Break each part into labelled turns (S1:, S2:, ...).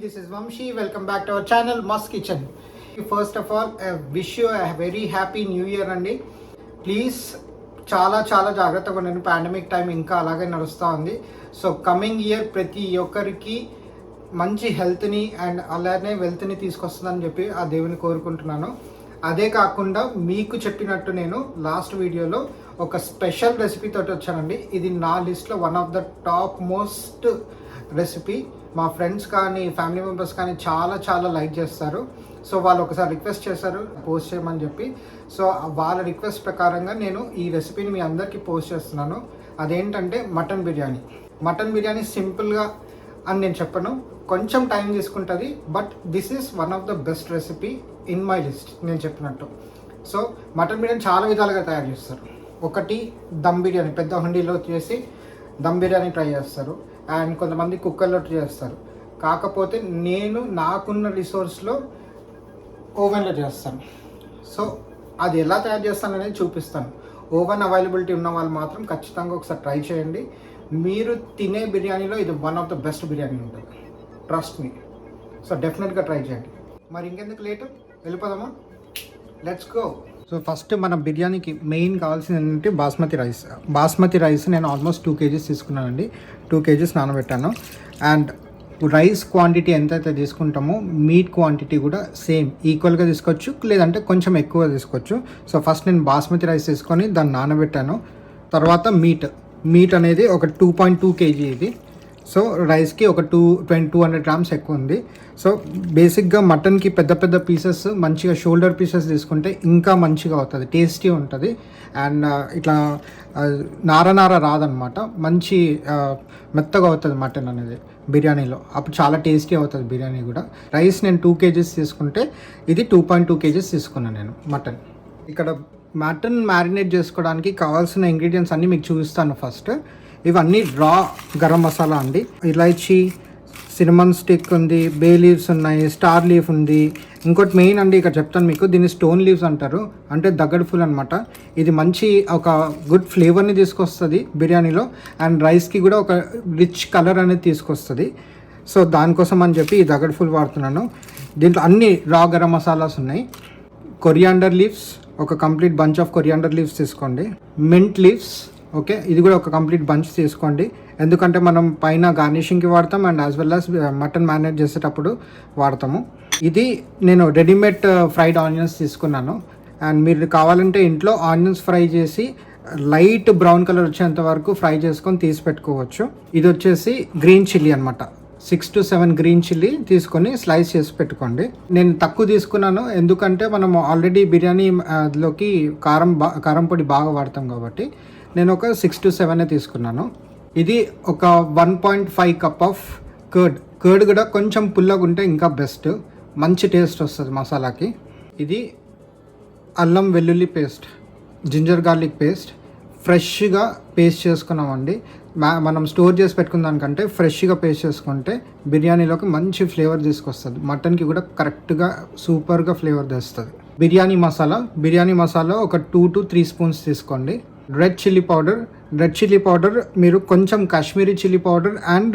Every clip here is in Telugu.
S1: this is Vamshi. Welcome back to our channel, Must Kitchen. First of all, I wish you a very happy new year అండి. ప్లీజ్ చాలా జాగ్రత్తగా ఉండండి. పాండమిక్ టైం ఇంకా అలాగే నడుస్తూ ఉంది. సో కమింగ్ ఇయర్ ప్రతి ఒక్కరికి మంచి హెల్త్ని అండ్ అలానే వెల్త్ని తీసుకొస్తుందని చెప్పి ఆ దేవుని కోరుకుంటున్నాను. అదే కాకుండా మీకు చెప్పినట్టు నేను లాస్ట్ వీడియోలో ఒక స్పెషల్ రెసిపీ తోటి వచ్చానండి. ఇది నా లిస్ట్లో one of the top most recipe. మా ఫ్రెండ్స్ కానీ ఫ్యామిలీ మెంబర్స్ కానీ చాలా లైక్ చేస్తారు. సో వాళ్ళు ఒకసారి రిక్వెస్ట్ చేశారు పోస్ట్ చేయమని చెప్పి. సో వాళ్ళ రిక్వెస్ట్ ప్రకారంగా నేను ఈ రెసిపీని మీ అందరికీ పోస్ట్ చేస్తున్నాను. అదేంటంటే మటన్ బిర్యానీ. మటన్ బిర్యానీ సింపుల్గా అని నేను చెప్పను, కొంచెం టైం తీసుకుంటుంది. But this is one of the best recipe in my list నేను చెప్పినట్టు. సో మటన్ బిర్యానీ చాలా విధాలుగా తయారు చేస్తారు. ఒకటి దమ్ బిర్యానీ, పెద్ద హండీలో చేసి దమ్ బిర్యానీ ట్రై చేస్తారు. అండ్ కొంతమంది కుక్కర్లో చేస్తారు. కాకపోతే నేను నాకున్న రిసోర్స్లో ఓవెన్లో చేస్తాను. సో అది ఎలా తయారు చేస్తాను అనేది చూపిస్తాను. ఓవెన్ అవైలబిలిటీ ఉన్న వాళ్ళు మాత్రం ఖచ్చితంగా ఒకసారి ట్రై చేయండి. మీరు తినే బిర్యానీలో ఇది one of the best biryani ఉంటుంది, ట్రస్ట్ మీ. సో డెఫినెట్గా ట్రై చేయండి. మరి ఇంకెందుకు లేటు, వెళ్ళిపోదామా? Let's go. సో ఫస్ట్ మన బిర్యానీకి మెయిన్ కావాల్సింది ఏంటంటే బాస్మతి రైస్ నేను ఆల్మోస్ట్ 2 kgs తీసుకున్నానండి. 2 kgs నానబెట్టాను. అండ్ రైస్ క్వాంటిటీ ఎంతైతే తీసుకుంటామో మీట్ క్వాంటిటీ కూడా సేమ్ ఈక్వల్గా తీసుకోవచ్చు, లేదంటే కొంచెం ఎక్కువ తీసుకోవచ్చు. సో ఫస్ట్ నేను బాస్మతి రైస్ తీసుకొని దాన్ని నానబెట్టాను. తర్వాత మీట్ అనేది ఒక 2.2 kg ఇది. సో రైస్కి ఒక 200 grams ఎక్కువ ఉంది. సో బేసిక్గా మటన్కి పెద్ద పీసెస్ మంచిగా షోల్డర్ పీసెస్ తీసుకుంటే ఇంకా మంచిగా అవుతుంది, టేస్టీ ఉంటుంది. అండ్ ఇట్లా నార రాదనమాట, మంచి మెత్తగా అవుతుంది మటన్ అనేది బిర్యానీలో. అప్పుడు చాలా టేస్టీ అవుతుంది బిర్యానీ కూడా. రైస్ నేను 2 kgs తీసుకుంటే ఇది 2.2 kgs తీసుకున్నాను నేను మటన్. ఇక్కడ మటన్ మ్యారినేట్ చేసుకోవడానికి కావాల్సిన ఇంగ్రీడియంట్స్ అన్నీ మీకు చూపిస్తాను. ఫస్ట్ ఇవన్నీ రా గరం మసాలా అండి. ఇలాచీ, సినమన్ స్టిక్ ఉంది, బే లీవ్స్ ఉన్నాయి, స్టార్ లీఫ్ ఉంది. ఇంకోటి మెయిన్ అండి ఇక్కడ చెప్తాను మీకు, దీన్ని స్టోన్ లీవ్స్ అంటారు, అంటే దగడ్ ఫుల్ అనమాట. ఇది మంచి ఒక గుడ్ ఫ్లేవర్ని తీసుకొస్తుంది బిర్యానీలో. అండ్ రైస్కి కూడా ఒక రిచ్ కలర్ అనేది తీసుకొస్తుంది. సో దానికోసం అని చెప్పి ఈ దగడ్ ఫుల్ వాడుతున్నాను. దీంట్లో అన్ని రా గరం మసాలాస్ ఉన్నాయి. కొరియాండర్ లీవ్స్, ఒక complete bunch of coriander leaves తీసుకోండి. మింట్ లీవ్స్, ఓకే, ఇది కూడా ఒక కంప్లీట్ బంచ్ తీసుకోండి. ఎందుకంటే మనం పైన గార్నిషింగ్కి వాడతాం and as well as mutton marinate చేసేటప్పుడు వాడతాము. ఇది నేను రెడీమేడ్ ఫ్రైడ్ ఆనియన్స్ తీసుకున్నాను. అండ్ మీరు కావాలంటే ఇంట్లో ఆనియన్స్ ఫ్రై చేసి లైట్ బ్రౌన్ కలర్ వచ్చేంత వరకు ఫ్రై చేసుకొని తీసి పెట్టుకోవచ్చు. ఇది వచ్చేసి గ్రీన్ చిల్లీ అనమాట. 6 to 7 గ్రీన్ చిల్లీ తీసుకొని స్లైస్ చేసి పెట్టుకోండి. నేను తక్కువ తీసుకున్నాను ఎందుకంటే మనం ఆల్రెడీ బిర్యానీలోకి కారం పొడి బాగా వాడతాం కాబట్టి నేను ఒక 6 to 7 తీసుకున్నాను. ఇది ఒక 1.5 cup ఆఫ్ కర్డ్ కూడా కొంచెం పుల్లగా ఉంటే ఇంకా బెస్ట్, మంచి టేస్ట్ వస్తుంది మసాలాకి. ఇది అల్లం వెల్లుల్లి పేస్ట్, జింజర్ గార్లిక్ పేస్ట్ ఫ్రెష్గా పేస్ట్ చేసుకున్నామండి. మనం స్టోర్ చేసి పెట్టుకున్న దానికంటే ఫ్రెష్గా పేస్ట్ చేసుకుంటే బిర్యానీలోకి మంచి ఫ్లేవర్ తీసుకొస్తుంది. మటన్కి కూడా కరెక్ట్గా సూపర్గా ఫ్లేవర్ తెస్తుంది. బిర్యానీ మసాలా ఒక 2 to 3 spoons తీసుకోండి. రెడ్ చిల్లీ పౌడర్ మీరు కొంచెం Kashmiri chilli powder and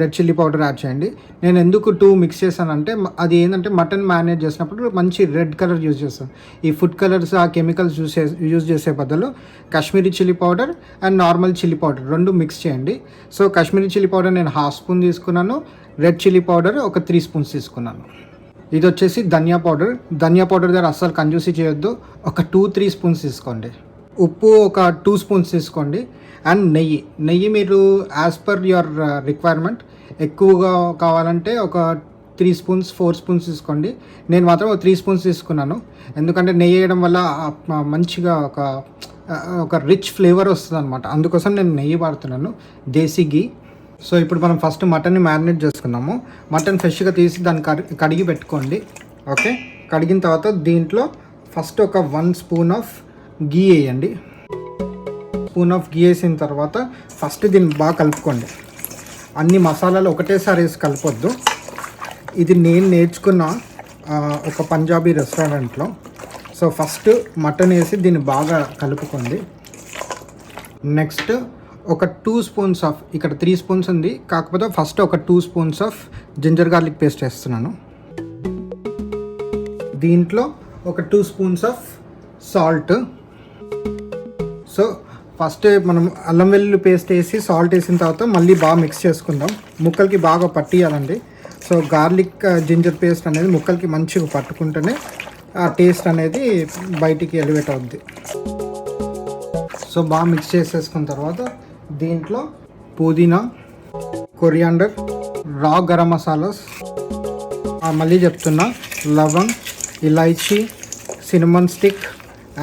S1: red chilli powder add చేయండి. నేను ఎందుకు 2 మిక్స్ చేశానంటే అది ఏంటంటే మటన్ మ్యారినేట్ చేసినప్పుడు మంచి రెడ్ కలర్ యూజ్ చేస్తాను. ఈ ఫుడ్ కలర్స్ ఆ కెమికల్స్ యూజ్ చేసే బదులు Kashmiri chilli powder and normal chilli powder 2 mix చేయండి. సో కాశ్మీరీ చిల్లీ పౌడర్ నేను 1/2 spoon తీసుకున్నాను. రెడ్ చిల్లీ పౌడర్ ఒక 3 spoons తీసుకున్నాను. ఇది వచ్చేసి ధనియా పౌడర్ దగ్గర అస్సలు కంజూసీ చేయొద్దు, ఒక 2-3 spoons తీసుకోండి. ఉప్పు ఒక 2 spoons తీసుకోండి. అండ్ నెయ్యి మీరు యాజ్ పర్ యువర్ రిక్వైర్మెంట్, ఎక్కువగా కావాలంటే ఒక 3 spoons 4 spoons తీసుకోండి. నేను మాత్రం ఒక 3 spoons తీసుకున్నాను. ఎందుకంటే నెయ్యి వేయడం వల్ల మంచిగా ఒక రిచ్ ఫ్లేవర్ వస్తుంది అనమాట. అందుకోసం నేను నెయ్యి వాడుతున్నాను, దేశీ గీ. సో ఇప్పుడు మనం ఫస్ట్ మటన్ని మ్యారినేట్ చేసుకున్నాము. మటన్ ఫ్రెష్గా తీసి దాన్ని కడిగి పెట్టుకోండి. ఓకే, కడిగిన తర్వాత దీంట్లో ఫస్ట్ ఒక 1 spoon ఆఫ్ గీ వేయండి. స్పూన్ ఆఫ్ గీ వేసిన తర్వాత ఫస్ట్ దీన్ని బాగా కలుపుకోండి. అన్ని మసాలాలు ఒకటేసారి వేసి కలపొద్దు. ఇది నేను నేర్చుకున్న ఒక పంజాబీ రెస్టారెంట్లో. సో ఫస్ట్ మటన్ వేసి దీన్ని బాగా కలుపుకోండి. నెక్స్ట్ ఒక 2 స్పూన్స్ ఆఫ్, ఇక్కడ 3 స్పూన్స్ ఉంది కాకపోతే ఫస్ట్ ఒక 2 spoons of ginger garlic paste వేస్తున్నాను. దీంట్లో ఒక 2 spoons of salt. So first మనం అల్లం వెల్లుల్లి పేస్ట్ వేసి సాల్ట్ వేసిన తర్వాత మళ్ళీ బాగా మిక్స్ చేసుకుందాం. ముక్కలకి బాగా పట్టియాలండి. సో గార్లిక్ జింజర్ పేస్ట్ అనేది ముక్కలకి మంచిగా పట్టుకుంటేనే ఆ టేస్ట్ అనేది బయటికి ఎలివేట్ అవుద్ది. సో బాగా మిక్స్ చేసేసుకున్న తర్వాత దీంట్లో పుదీనా, కొరియాండర్, రా గరం మసాలాస్, మళ్ళీ చెప్తున్నా లవంగ్, ఇలాచీ, cinnamon stick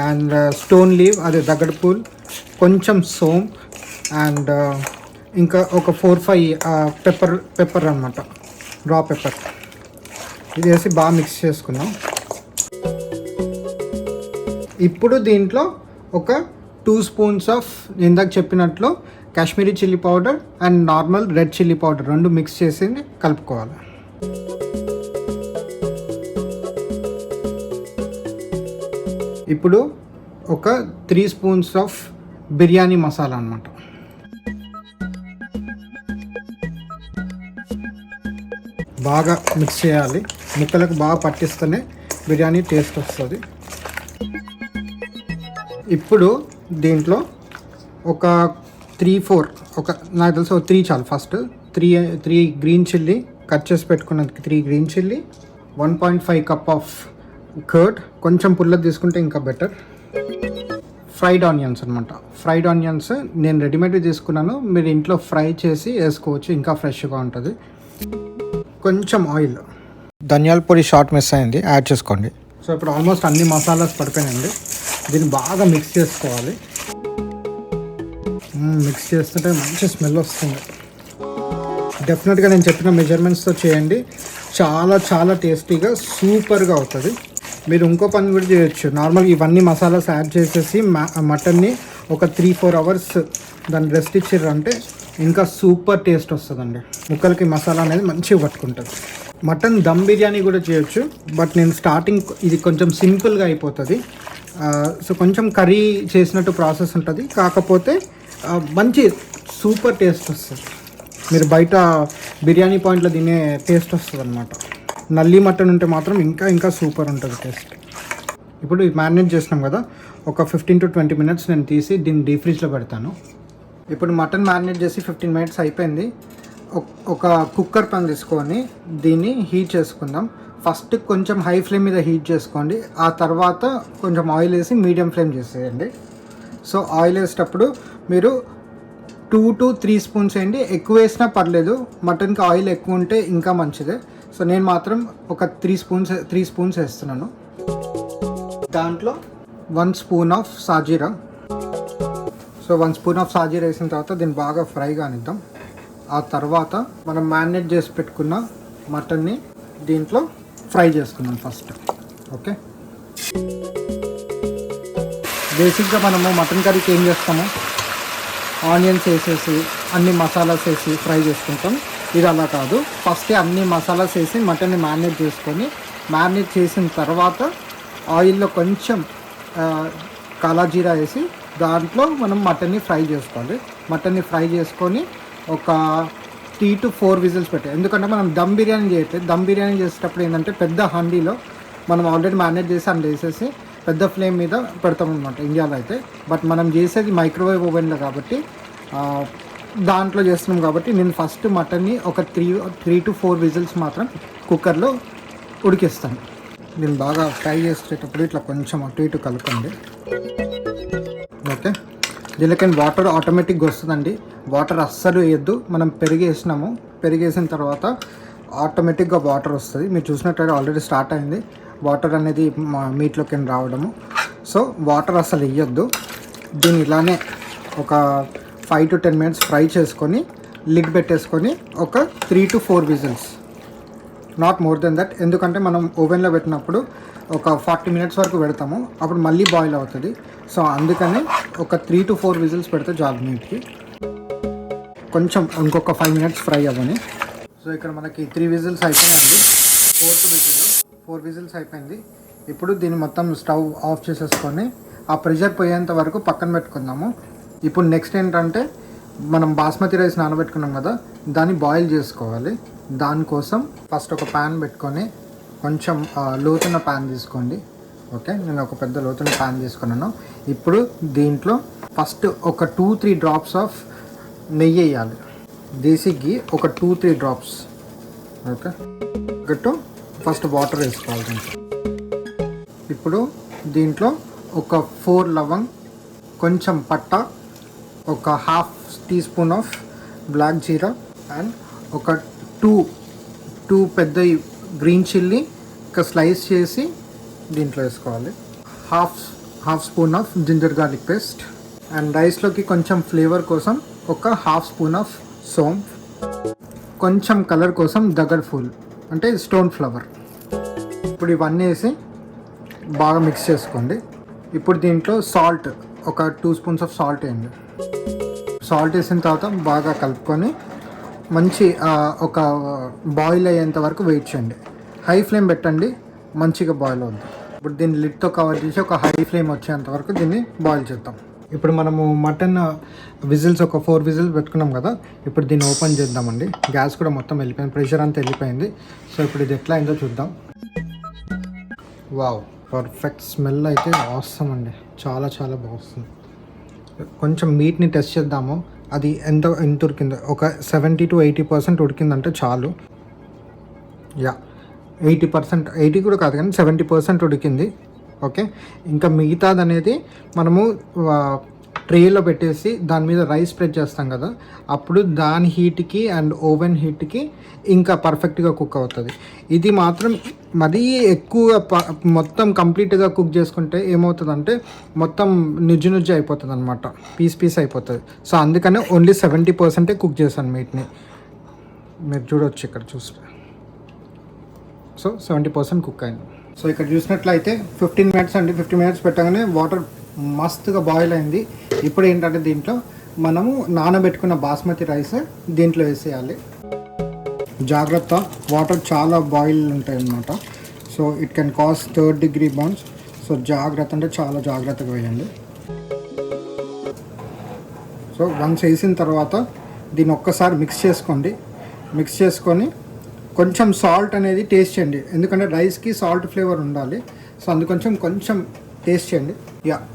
S1: and stone leave అదే దగడ్పూల్, కొంచెం సోంప్ అండ్ ఇంకా ఒక 4-5 పెప్పర్ అనమాట, రా పెప్పర్. ఇది వేసి బాగా మిక్స్ చేసుకున్నాం. ఇప్పుడు దీంట్లో ఒక 2 స్పూన్స్ ఆఫ్ ఇందాక చెప్పినట్లు Kashmiri chilli powder and normal red chilli powder రెండు మిక్స్ చేసి కలుపుకోవాలి. ఇప్పుడు ఒక 3 స్పూన్స్ ఆఫ్ బిర్యానీ మసాలా అన్నమాట. బాగా మిక్స్ చేయాలి. ముక్కలకు బాగా పట్టిస్తేనే బిర్యానీ టేస్ట్ వస్తుంది. ఇప్పుడు దీంట్లో ఒక 3-4 నాకు తెలిసి 3 చాలు. ఫస్ట్ 3 గ్రీన్ చిల్లీ కట్ చేసి పెట్టుకున్నది, 3 green chilli, 1.5 cup of curd, కొంచెం పుల్లది తీసుకుంటే ఇంకా బెటర్. ఫ్రైడ్ ఆనియన్స్ అనమాట. ఫ్రైడ్ ఆనియన్స్ నేను రెడీమేడ్ తీసుకున్నాను, మీరు ఇంట్లో ఫ్రై చేసి వేసుకోవచ్చు, ఇంకా ఫ్రెష్గా ఉంటుంది. కొంచెం ఆయిల్, ధనియాల పొడి షార్ట్ మిస్ అయింది, యాడ్ చేసుకోండి. సో ఇప్పుడు ఆల్మోస్ట్ అన్ని మసాలాస్ పడిపోయినాయండి. దీన్ని బాగా మిక్స్ చేసుకోవాలి. మిక్స్ చేస్తుంటే మంచి స్మెల్ వస్తుంది. డెఫినెట్గా నేను చెప్పిన మెజర్మెంట్స్తో చేయండి, చాలా చాలా టేస్టీగా సూపర్గా అవుతుంది. మీరు ఇంకో పని కూడా చేయొచ్చు. నార్మల్గా ఇవన్నీ మసాలాస్ యాడ్ చేసేసి మటన్ని ఒక 3-4 అవర్స్ దాన్ని రెస్ట్ ఇచ్చారంటే ఇంకా సూపర్ టేస్ట్ వస్తుందండి. ముక్కలకి మసాలా అనేది మంచిగా పట్టుకుంటుంది. మటన్ దమ్ బిర్యానీ కూడా చేయొచ్చు, బట్ నేను స్టార్టింగ్ ఇది కొంచెం సింపుల్గా అయిపోతుంది. సో కొంచెం కర్రీ చేసినట్టు ప్రాసెస్ ఉంటుంది, కాకపోతే మంచి సూపర్ టేస్ట్ వస్తుంది. మీరు బయట బిర్యానీ పాయింట్లో తినే టేస్ట్ వస్తుంది అనమాట. నల్లి మటన్ ఉంటే మాత్రం ఇంకా ఇంకా సూపర్ ఉంటుంది టేస్ట్. ఇప్పుడు మ్యారినేట్ చేసినాం కదా, ఒక 15 to 20 మినిట్స్ నేను తీసి దీన్ని డీప్ ఫ్రిడ్జ్లో పెడతాను. ఇప్పుడు మటన్ మ్యారినేట్ చేసి 15 మినిట్స్ అయిపోయింది. ఒక కుక్కర్ పాన్ తీసుకొని దీన్ని హీట్ చేసుకుందాం. ఫస్ట్ కొంచెం హై ఫ్లేమ్ మీద హీట్ చేసుకోండి, ఆ తర్వాత కొంచెం ఆయిల్ వేసి మీడియం ఫ్లేమ్ చేసేయండి. సో ఆయిల్ వేసేటప్పుడు మీరు 2 to 3 స్పూన్స్ వేయండి, ఎక్కువ వేసినా పర్లేదు. మటన్కి ఆయిల్ ఎక్కువ ఉంటే ఇంకా మంచిదే. సో నేను మాత్రం ఒక 3 స్పూన్స్ వేస్తున్నాను. దాంట్లో 1 స్పూన్ ఆఫ్ సాజీరా. సో 1 స్పూన్ ఆఫ్ సాజీరా వేసిన తర్వాత దీన్ని బాగా ఫ్రై కానిద్దాం. ఆ తర్వాత మనం మ్యారినేట్ చేసి పెట్టుకున్న మటన్ని దీంట్లో ఫ్రై చేసుకుందాం ఫస్ట్. ఓకే, బేసిక్గా మనము మటన్ కర్రీకి ఏం చేస్తాము, ఆనియన్స్ వేసేసి అన్ని మసాలాస్ వేసి ఫ్రై చేసుకుంటాం. ఇది అలా కాదు, ఫస్ట్ అన్ని మసాలాస్ వేసి మటన్ని మ్యారినేట్ చేసుకొని, మ్యారినేట్ చేసిన తర్వాత ఆయిల్లో కొంచెం కాలాజీరా వేసి దాంట్లో మనం మటన్ని ఫ్రై చేసుకోవాలి. మటన్ని ఫ్రై చేసుకొని ఒక 3 to 4 విజిల్స్ పెట్టాలి. ఎందుకంటే మనం దమ్ బిర్యానీ చేయట్లేదు. దమ్ బిర్యానీ చేసేటప్పుడు ఏంటంటే పెద్ద హండీలో మనం ఆల్రెడీ మ్యారినేట్ చేసి అందులో వేసేసి పెద్ద ఫ్లేమ్ మీద పెడతాం అనమాట ఇండియాలో అయితే. బట్ మనం చేసేది మైక్రోవేవ్ ఓవెన్లో కాబట్టి దాంట్లో చేస్తున్నాం కాబట్టి నేను ఫస్ట్ మటన్ని ఒక 3 to 4 విజిల్స్ మాత్రం కుక్కర్లో ఉడికిస్తాను. నేను బాగా ఫ్రై చేసేటప్పుడు ఇట్లా కొంచెం అటు ఇటు కలపండి. ఓకే, దీనికని వాటర్ ఆటోమేటిక్గా వస్తుందండి. వాటర్ అస్సలు వేయద్దు. మనం పెరిగేసినాము, పెరిగేసిన తర్వాత ఆటోమేటిక్గా వాటర్ వస్తుంది. మీరు చూసినట్టయితే ఆల్రెడీ స్టార్ట్ అయింది వాటర్ అనేది మీట్లోకి రావడము. సో వాటర్ అసలు వేయొద్దు. దీన్ని ఇలానే ఒక 5 to 10 మినిట్స్ ఫ్రై చేసుకొని లిడ్ పెట్టేసుకొని ఒక 3 to 4 whistles, not more than that. ఎందుకంటే మనం ఓవెన్లో పెట్టినప్పుడు ఒక 40 మినిట్స్ వరకు పెడతాము, అప్పుడు మళ్ళీ బాయిల్ అవుతుంది. సో అందుకని ఒక 3 to 4 విజిల్స్ పెడితే చాలు నీటికి. కొంచెం ఇంకొక 5 మినిట్స్ ఫ్రై అవ్వని. సో ఇక్కడ మనకి 3 విజిల్స్ అయిపోయింది, 4 విజిల్స్ అయిపోయింది. ఇప్పుడు దీన్ని మొత్తం స్టవ్ ఆఫ్ చేసేసుకొని ఆ ప్రెషర్ పోయేంత వరకు పక్కన పెట్టుకుందాము. ఇప్పుడు నెక్స్ట్ ఏంటంటే మనం బాస్మతి రైస్ నానబెట్టుకున్నాం కదా, దాన్ని బాయిల్ చేసుకోవాలి. దానికోసం ఫస్ట్ ఒక ప్యాన్ పెట్టుకొని కొంచెం లోతున్న ప్యాన్ తీసుకోండి. ఓకే, నేను ఒక పెద్ద లోతున్న ప్యాన్ తీసుకున్నాను. ఇప్పుడు దీంట్లో ఫస్ట్ ఒక 2-3 డ్రాప్స్ ఆఫ్ నెయ్యి వేయాలి. దేశీ గీ ఒక 2-3 డ్రాప్స్. ఓకే, గట్టు ఫస్ట్ వాటర్ వేసుకోవాలి కొంచెం. ఇప్పుడు దీంట్లో ఒక 4 లవంగ్, కొంచెం పట్ట, ఒక ½ teaspoon of black jeera and ఒక 2 పెద్ద గ్రీన్ చిల్లీ ఒక స్లైస్ చేసి దీంట్లో వేసుకోవాలి. Half spoon of ginger garlic paste and రైస్లోకి కొంచెం ఫ్లేవర్ కోసం ఒక ½ స్పూన్ ఆఫ్ సోంఫ్, కొంచెం కలర్ కోసం దగడ్ ఫూల్ అంటే స్టోన్ ఫ్లవర్. ఇప్పుడు ఇవన్నీ వేసి బాగా మిక్స్ చేసుకోండి. ఇప్పుడు దీంట్లో సాల్ట్ ఒక 2 స్పూన్స్ ఆఫ్ సాల్ట్ వేయండి. సాల్ట్ వేసిన తర్వాత బాగా కలుపుకొని మంచి ఒక బాయిల్ అయ్యేంత వరకు వెయిట్ చేయండి. హై ఫ్లేమ్ పెట్టండి, మంచిగా బాయిల్ అవుతుంది. ఇప్పుడు దీన్ని లిడ్తో కవర్ చేసి ఒక హై ఫ్లేమ్ వచ్చేంత వరకు దీన్ని బాయిల్ చేద్దాం. ఇప్పుడు మనము మటన్ విజిల్స్ ఒక 4 విజిల్స్ పెట్టుకున్నాం కదా, ఇప్పుడు దీన్ని ఓపెన్ చేద్దామండి. గ్యాస్ కూడా మొత్తం వెళ్ళిపోయింది, ప్రెషర్ అంతా వెళ్ళిపోయింది. సో ఇప్పుడు ఇది ఎట్లా అయిందో చూద్దాం. వావ్, పర్ఫెక్ట్ స్మెల్ అయితే అవసరం అండి, చాలా చాలా బాగుంది. కొంచెం మీట్ని టెస్ట్ చేద్దాము, అది ఎంత ఉడికిందో. ఒక 70 to 80% ఉడికిందంటే చాలు. 80%, 80 కూడా కాదు కానీ 70% ఉడికింది. ఓకే, ఇంకా మిగతాది అనేది మనము ట్రేలో పెట్టేసి దాని మీద రైస్ స్ప్రెడ్ చేస్తాం కదా, అప్పుడు దాని హీట్కి అండ్ ఓవెన్ హీట్కి ఇంకా పర్ఫెక్ట్గా కుక్ అవుతుంది. ఇది మాత్రం మరీ ఎక్కువ మొత్తం కంప్లీట్గా కుక్ చేసుకుంటే ఏమవుతుందంటే మొత్తం నుజ్జు అయిపోతుంది అనమాట, పీస్ అయిపోతుంది. సో అందుకనే ఓన్లీ 70% కుక్ చేశాను మీట్ని. మీరు చూడవచ్చు ఇక్కడ చూస్తే. సో 70% కుక్ అయింది. సో ఇక్కడ చూసినట్లయితే 15 మినిట్స్ అండి. 15 మినిట్స్ పెట్టగానే వాటర్ మస్తుగా బాయిల్ అయింది. ఇప్పుడు ఏంటంటే దీంట్లో మనము నానబెట్టుకున్న బాస్మతి రైస్ దీంట్లో వేసేయాలి. జాగ్రత్త, వాటర్ చాలా బాయిల్ ఉంటాయి అన్నమాట. So it can cause 3rd degree burns. So జాగ్రత్త అంటే చాలా జాగ్రత్తగా వేయండి. సో వన్స్ వేసిన తర్వాత దీన్ని ఒక్కసారి మిక్స్ చేసుకోండి. మిక్స్ చేసుకొని కొంచెం సాల్ట్ అనేది టేస్ట్ చేయండి, ఎందుకంటే రైస్కి సాల్ట్ ఫ్లేవర్ ఉండాలి. సో కొంచెం టేస్ట్ చేయండి.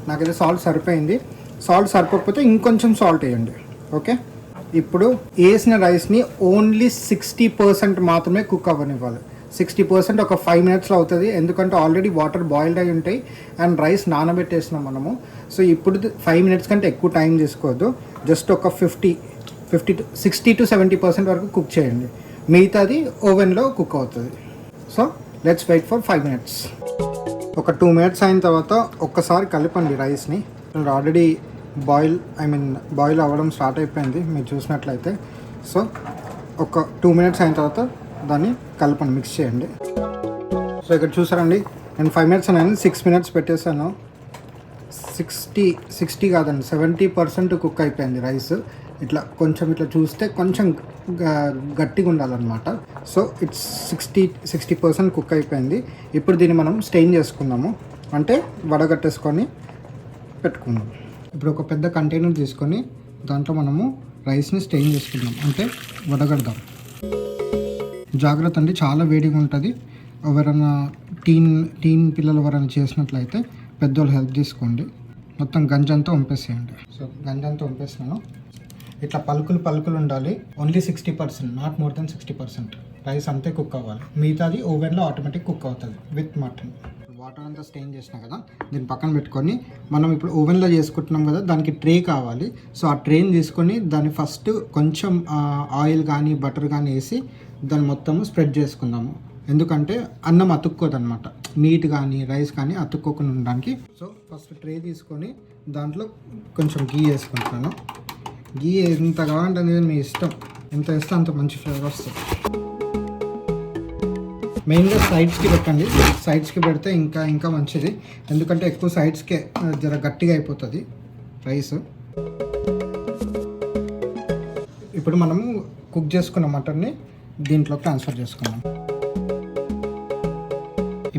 S1: నాకైతే సాల్ట్ సరిపోయింది. సాల్ట్ సరిపోకపోతే ఇంకొంచెం సాల్ట్ వేయండి. ఓకే, ఇప్పుడు వేసిన రైస్ని ఓన్లీ 60% మాత్రమే కుక్ అవ్వనివ్వాలి. 60% ఒక 5 మినిట్స్లో అవుతుంది, ఎందుకంటే ఆల్రెడీ వాటర్ బాయిల్డ్ అయి ఉంటాయి అండ్ రైస్ నానబెట్టేసినాం మనము. సో ఇప్పుడు 5 మినిట్స్ కంటే ఎక్కువ టైం తీసుకోవద్దు. జస్ట్ ఒక 60 to 70% వరకు కుక్ చేయండి. మిగతాది ఓవెన్లో కుక్ అవుతుంది. So let's wait for 5 minutes. ఒక 2 మినిట్స్ అయిన తర్వాత ఒక్కసారి కలపండి రైస్ని. ఆల్రెడీ బాయిల్ అవ్వడం స్టార్ట్ అయిపోయింది మీరు చూసినట్లయితే. సో ఒక 2 మినిట్స్ అయిన తర్వాత దాన్ని కలపండి, మిక్స్ చేయండి. సో ఇక్కడ చూసారండి, నేను 5 మినిట్స్ అన్నాను, 6 మినిట్స్ పెట్టేశాను. 60 కాదండి, 70% కుక్ అయిపోయింది రైస్. ఇట్లా చూస్తే కొంచెం గట్టిగా ఉండాలన్నమాట. సో ఇట్స్ 60% కుక్ అయిపోయింది. ఇప్పుడు దీన్ని మనం స్టెయిన్ చేసుకుందాము, అంటే వడగట్టేసుకొని పెట్టుకుందాం. ఇప్పుడు ఒక పెద్ద కంటైనర్ తీసుకొని దాంట్లో మనము రైస్ని స్టెయిన్ చేసుకుందాం, అంటే వడగడదాం. జాగ్రత్త అండి, చాలా వేడిగా ఉంటుంది. ఎవరైనా టీన్ పిల్లలు ఎవరైనా చేసినట్లయితే పెద్దోళ్ళు హెల్ప్ తీసుకోండి. మొత్తం గంజంతా వంపేసేయండి. సో గంజంతా వంపేసినాను. ఇట్లా పలుకులు ఉండాలి. Only 60%, not more than 60%. Rice అంతే కుక్ అవ్వాలి, మిగతాది ఓవెన్లో ఆటోమేటిక్ కుక్ అవుతుంది విత్ మటన్. వాటర్ అంతా స్టెయిన్ చేసినా కదా, దీన్ని పక్కన పెట్టుకొని మనం ఇప్పుడు ఓవెన్లో చేసుకుంటున్నాం కదా, దానికి ట్రే కావాలి. సో ఆ ట్రేని తీసుకొని దాన్ని ఫస్ట్ కొంచెం ఆయిల్ కానీ బటర్ కానీ వేసి దాన్ని మొత్తము స్ప్రెడ్ చేసుకుందాము. ఎందుకంటే అన్నం అతుక్కోదన్నమాట, మీట్ కానీ రైస్ కానీ అతుక్కోకుండా ఉండడానికి. సో ఫస్ట్ ట్రే తీసుకొని దాంట్లో కొంచెం గీ వేసుకుంటున్నాను. గీ ఎంత కావాలంటే అనేది మీ ఇష్టం, ఎంత వేస్తే అంత మంచి ఫ్లేవర్ వస్తుంది. మెయిన్గా సైడ్స్కి పెట్టండి, సైడ్స్కి పెడితే ఇంకా మంచిది, ఎందుకంటే ఎక్కువ సైడ్స్కే జర గట్టిగా అయిపోతుంది రైస్. ఇప్పుడు మనము కుక్ చేసుకున్న మటన్ని దీంట్లో ట్రాన్స్ఫర్ చేసుకున్నాం.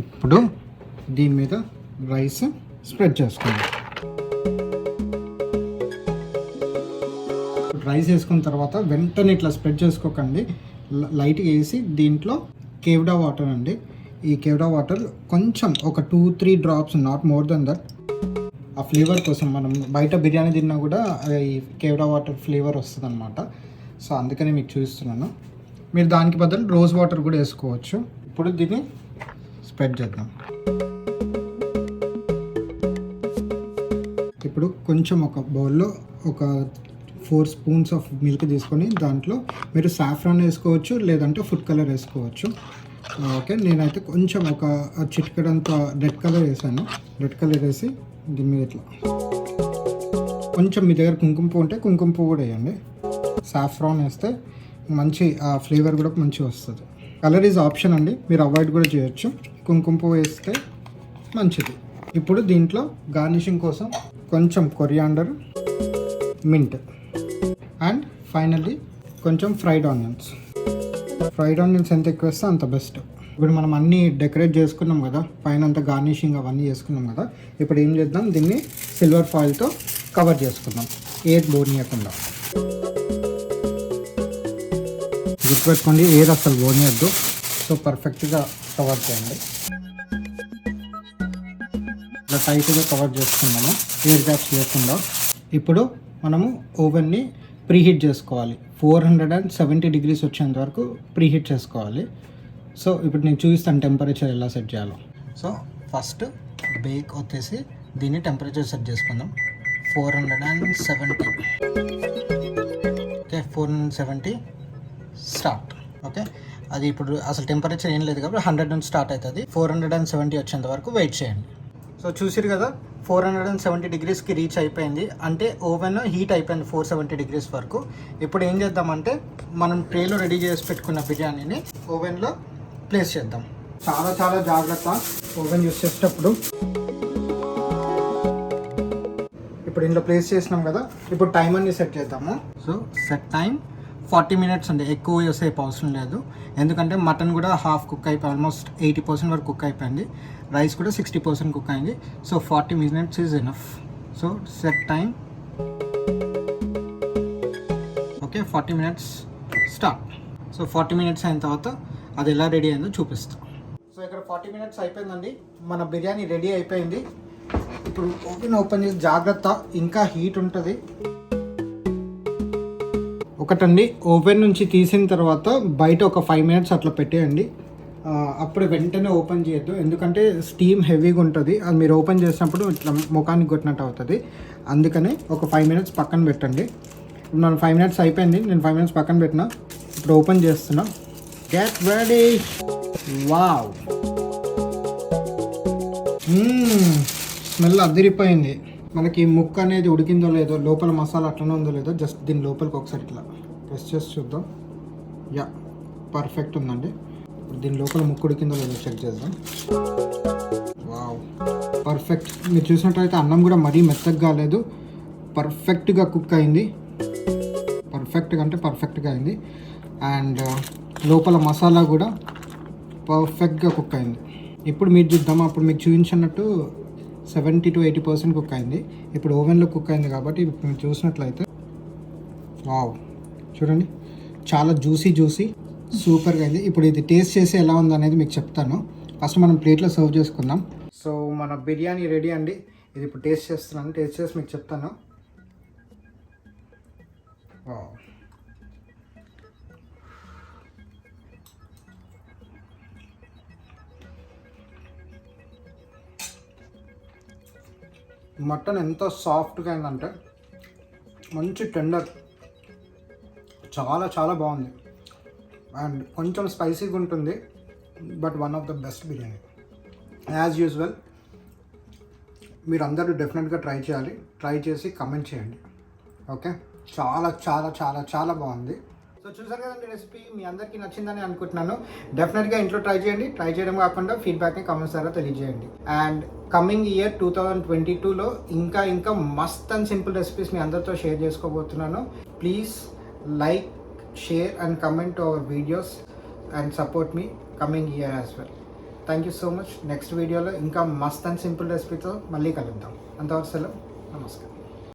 S1: ఇప్పుడు దీని మీద రైస్ స్ప్రెడ్ చేసుకున్నాం. రైస్ వేసుకున్న తర్వాత వెంటనే ఇట్లా స్ప్రెడ్ చేసుకోకండి. లైట్గా వేసి దీంట్లో కేవ్డా వాటర్ అండి, ఈ కేవ్డా వాటర్ కొంచెం ఒక 2-3 drops, not more than that. ఆ ఫ్లేవర్ కోసం మనం బయట బిర్యానీ తిన్నా కూడా ఈ కేవ్డా వాటర్ ఫ్లేవర్ వస్తుంది అనమాట. సో అందుకని మీకు చూపిస్తున్నాను. మీరు దానికి బదులు రోజ్ వాటర్ కూడా వేసుకోవచ్చు. ఇప్పుడు దీన్ని స్ప్రెడ్ చేద్దాం. ఇప్పుడు కొంచెం ఒక బౌల్లో ఒక 4 స్పూన్స్ ఆఫ్ మిల్క్ తీసుకొని దాంట్లో మీరు సాఫ్రాన్ వేసుకోవచ్చు, లేదంటే ఫుడ్ కలర్ వేసుకోవచ్చు. ఓకే, నేనైతే కొంచెం ఒక చిటికెడంత రెడ్ కలర్ వేసాను. రెడ్ కలర్ వేసి దీని మీద ఇట్లా కొంచెం, మీ దగ్గర కుంకుమ పువ్వు ఉంటే కుంకుమ పువ్వు కూడా వేయండి. సాఫ్రాన్ వేస్తే మంచి ఆ ఫ్లేవర్ కూడా మంచిగా వస్తుంది. కలర్ ఈజ్ ఆప్షన్ అండి, మీరు అవాయిడ్ కూడా చేయొచ్చు. కుంకుమ పువ్వు వేస్తే మంచిది. ఇప్పుడు దీంట్లో గార్నిషింగ్ కోసం కొంచెం కొరియాండర్, మింట్ అండ్ ఫైనల్లీ కొంచెం ఫ్రైడ్ ఆనియన్స్. ఫ్రైడ్ ఆనియన్స్ ఎంత ఎక్కువ వేస్తే అంత బెస్ట్. ఇప్పుడు మనం అన్నీ డెకరేట్ చేసుకున్నాం కదా, పైన అంతా గార్నిషింగ్ అవన్నీ చేసుకున్నాం కదా. ఇప్పుడు ఏం చేద్దాం, దీన్ని సిల్వర్ ఫాయిల్తో కవర్ చేసుకుందాం, ఎయిర్ బోనియకుండా. గుర్తుపెట్టుకోండి, ఎయిర్ అసలు బోనియద్దు. సో పర్ఫెక్ట్గా కవర్ చేయండి. ఇలా టైట్గా కవర్ చేసుకున్నాము, ఎయిర్ గ్యాప్స్ లేకుండా. ఇప్పుడు మనము ఓవెన్ని ప్రీహీట్ చేసుకోవాలి. 470 degrees వచ్చేంత వరకు ప్రీహీట్ చేసుకోవాలి. సో ఇప్పుడు నేను చూపిస్తాను టెంపరేచర్ ఎలా సెట్ చేయాలో. సో ఫస్ట్ బేక్ వచ్చేసి దీన్ని టెంపరేచర్ సెట్ చేసుకుందాం. 470. Okay, 470 start. ఓకే, అది ఇప్పుడు అసలు టెంపరేచర్ ఏం లేదు కాబట్టి 100 నుంచి స్టార్ట్ అవుతుంది. 470 వచ్చేంత వరకు వెయిట్ చేయండి. సో చూసిరు కదా, 470 degreesకి రీచ్ అయిపోయింది. అంటే ఓవెన్ హీట్ అయిపోయింది 470 degrees వరకు. ఇప్పుడు ఏం చేద్దామంటే మనం ట్రేలో రెడీ చేసి పెట్టుకున్న బిర్యానీని ఓవెన్లో ప్లేస్ చేద్దాం. చాలా చాలా జాగ్రత్త ఓవెన్ యూస్ చేసేటప్పుడు. ఇప్పుడు ఇందులో ప్లేస్ చేసినాం కదా, ఇప్పుడు టైం అన్ని సెట్ చేద్దాము. సో సెట్ టైం 40 minutes అండి, ఎక్కువ సేపు అవసరం లేదు. ఎందుకంటే మటన్ కూడా హాఫ్ కుక్ అయిపోయి ఆల్మోస్ట్ 80% వరకు కుక్ అయిపోయింది. రైస్ కూడా 60% కుక్ అయింది. So 40 minutes is enough. So set time. Okay, 40 minutes start. So 40 minutes అయిన తర్వాత అది ఎలా రెడీ అయిందో చూపిస్తాం. సో ఇక్కడ 40 minutes అయిపోయిందండి, మన బిర్యానీ రెడీ అయిపోయింది. ఇప్పుడు ఓపెన్ చేసి జాగ్రత్త, ఇంకా హీట్ ఉంటుంది. ఒకటండి, ఓవెన్ నుంచి తీసిన తర్వాత బయట ఒక 5 minutes అట్లా పెట్టేయండి. అప్పుడు వెంటనే ఓపెన్ చేయొద్దు, ఎందుకంటే స్టీమ్ హెవీగా ఉంటుంది. అది మీరు ఓపెన్ చేసినప్పుడు ఇట్లా ముఖానికి కొట్టినట్టు అవుతుంది. అందుకని ఒక 5 minutes పక్కన పెట్టండి. ఇప్పుడు మనం 5 minutes అయిపోయింది, నేను 5 minutes పక్కన పెట్టినా. ఇప్పుడు ఓపెన్ చేస్తున్నా. Get ready. వావ్, స్మెల్ అదిరిపోయింది. మనకి ముక్క అనేది ఉడికిందో లేదో, లోపల మసాలా అట్లనే ఉందో లేదో, జస్ట్ దీని లోపలికి ఒకసారి ఇట్లా ప్రెస్ చేసి చూద్దాం. యా, పర్ఫెక్ట్ ఉందండి. దీని లోపల ముక్క ఉడికిందో లేదో చెక్ చేద్దాం. Wow, perfect. మీరు చూసినట్టయితే అన్నం కూడా మరీ మెత్తగా కాలేదు, పర్ఫెక్ట్గా కుక్ అయింది. పర్ఫెక్ట్గా అంటే పర్ఫెక్ట్గా అయింది. అండ్ లోపల మసాలా కూడా పర్ఫెక్ట్గా కుక్ అయింది. ఇప్పుడు మీరు చూద్దాం, అప్పుడు మీకు చూపించినట్టు 70 to 80% కుక్ అయింది. ఇప్పుడు ఓవెన్లో కుక్ అయింది కాబట్టి ఇప్పుడు మీరు చూసినట్లయితే వావ్, చూడండి చాలా జ్యూసీ సూపర్గా అయింది. ఇప్పుడు ఇది టేస్ట్ చేసి ఎలా ఉందనేది మీకు చెప్తాను. ఫస్ట్ మనం ప్లేట్లో సర్వ్ చేసుకుందాం. సో మన బిర్యానీ రెడీ అండి. ఇది ఇప్పుడు టేస్ట్ చేస్తున్నాను, టేస్ట్ చేసి మీకు చెప్తాను. వావ్, మటన్ ఎంత సాఫ్ట్గా అయిందంటే మంచి టెండర్, చాలా చాలా బాగుంది. అండ్ కొంచెం స్పైసీగా ఉంటుంది, but one of the best biryani as usual. మీరు అందరూ డెఫినెట్గా ట్రై చేయాలి. ట్రై చేసి కమెంట్ చేయండి. ఓకే, చాలా చాలా చాలా చాలా బాగుంది. సో చూసారు కదండి రెసిపీ, మీ అందరికీ నచ్చిందని అనుకుంటున్నాను. డెఫినెట్గా ఇంట్లో ట్రై చేయండి. ట్రై చేయడం కాకుండా ఫీడ్బ్యాక్ని కామెంట్స్ ద్వారా తెలియజేయండి. అండ్ కమింగ్ ఇయర్ 2022లో ఇంకా మస్త్ అండ్ సింపుల్ రెసిపీస్ మీ అందరితో షేర్ చేసుకోబోతున్నాను. Please like, share and comment our videos and support మీ coming year as well. Thank you so much. Next వీడియోలో ఇంకా మస్త్ అండ్ సింపుల్ రెసిపీతో మళ్ళీ కలుద్దాం. అంతవరకు సెలవు, నమస్కారం.